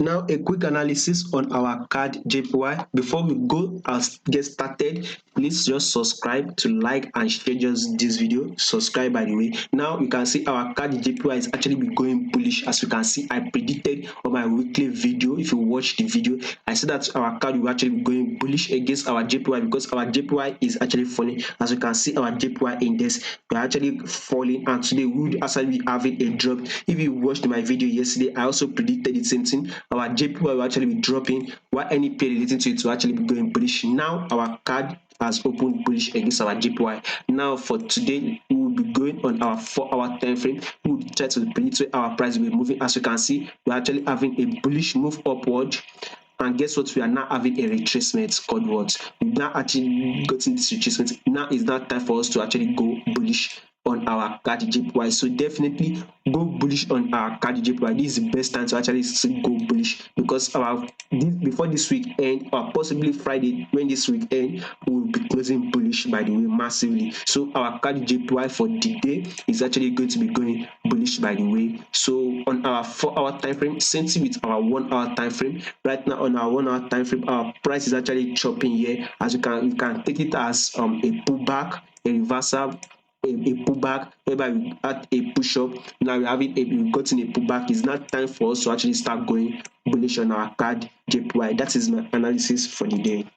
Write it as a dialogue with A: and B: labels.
A: Now, a quick analysis on our CADJPY. Before we go and get started, please just subscribe to like and share just this video. Subscribe, by the way. Now, you can see our CADJPY is actually be going bullish. As you can see, I predicted on my weekly video. If you watch the video, I said that our CAD will actually be going bullish against our JPY because our JPY is actually falling. As you can see, our JPY index we are actually falling, and today we would actually be having a drop. If you watched my video yesterday, I also predicted the same thing. Our JPY will actually be dropping while any pair relating to it will actually be going bullish. Now our CAD has opened bullish against our JPY. Now for today, we will be going on our 4-hour time frame. We will try to predict where our price will be moving. As you can see, we're actually having a bullish move upward. And guess what? We are now having a retracement called what? We've now actually gotten this retracement. Now is not time for us to actually go bullish on our CADJPY. So definitely go bullish on our CADJPY. This is the best time to actually go bullish because before this week end, or possibly Friday when this week end, we will be closing bullish, by the way, massively. So our CADJPY for the day is actually going to be going bullish, by the way. So on our 4-hour time frame, same thing with our 1-hour time frame. Right now on our 1-hour time frame, our price is actually chopping here. As you can take it as a pullback, a reversal, a pullback, whereby we had a push up. Now we've gotten a pullback. It's not time for us to actually start going bullish on our CADJPY. That is my analysis for the day.